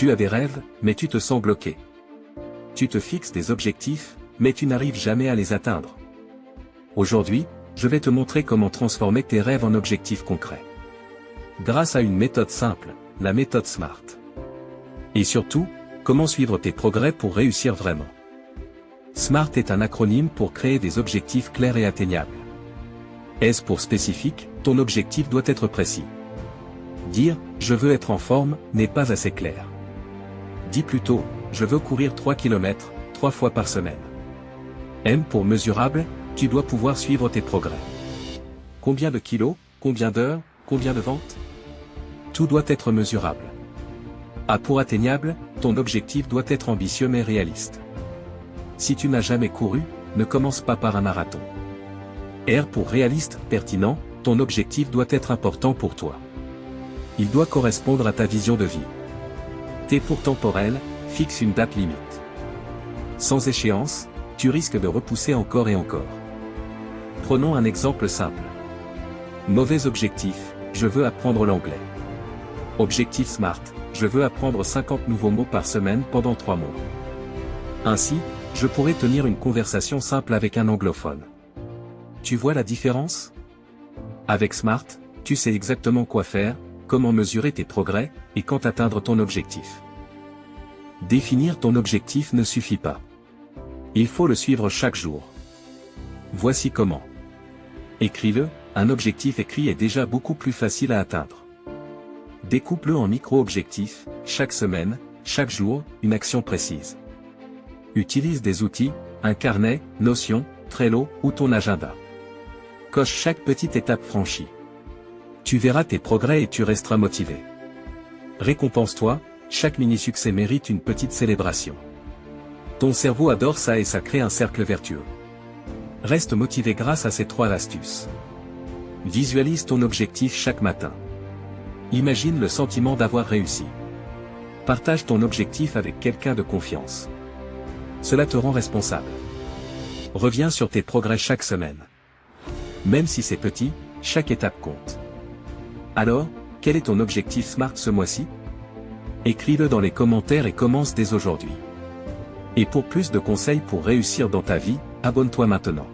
Tu as des rêves, mais tu te sens bloqué. Tu te fixes des objectifs, mais tu n'arrives jamais à les atteindre. Aujourd'hui, je vais te montrer comment transformer tes rêves en objectifs concrets. Grâce à une méthode simple, la méthode SMART. Et surtout, comment suivre tes progrès pour réussir vraiment. SMART est un acronyme pour créer des objectifs clairs et atteignables. S pour spécifique, ton objectif doit être précis. Dire « je veux être en forme » n'est pas assez clair. Dis plutôt « je veux courir 3 km, 3 fois par semaine ». M pour mesurable, tu dois pouvoir suivre tes progrès. Combien de kilos, combien d'heures, combien de ventes? Tout doit être mesurable. A pour atteignable, ton objectif doit être ambitieux mais réaliste. Si tu n'as jamais couru, ne commence pas par un marathon. R pour réaliste, pertinent, ton objectif doit être important pour toi. Il doit correspondre à ta vision de vie. T pour temporel, fixe une date limite. Sans échéance, tu risques de repousser encore et encore. Prenons un exemple simple. Mauvais objectif, je veux apprendre l'anglais. Objectif SMART, je veux apprendre 50 nouveaux mots par semaine pendant 3 mois. Ainsi, je pourrais tenir une conversation simple avec un anglophone. Tu vois la différence? Avec SMART, tu sais exactement quoi faire, comment mesurer tes progrès, et quand atteindre ton objectif. Définir ton objectif ne suffit pas. Il faut le suivre chaque jour. Voici comment. Écris-le, un objectif écrit est déjà beaucoup plus facile à atteindre. Découpe-le en micro-objectifs, chaque semaine, chaque jour, une action précise. Utilise des outils, un carnet, Notion, Trello ou ton agenda. Coche chaque petite étape franchie. Tu verras tes progrès et tu resteras motivé. Récompense-toi, chaque mini-succès mérite une petite célébration. Ton cerveau adore ça et ça crée un cercle vertueux. Reste motivé grâce à ces 3 astuces. Visualise ton objectif chaque matin. Imagine le sentiment d'avoir réussi. Partage ton objectif avec quelqu'un de confiance. Cela te rend responsable. Reviens sur tes progrès chaque semaine. Même si c'est petit, chaque étape compte. Alors, quel est ton objectif SMART ce mois-ci? Écris-le dans les commentaires et commence dès aujourd'hui. Et pour plus de conseils pour réussir dans ta vie, abonne-toi maintenant.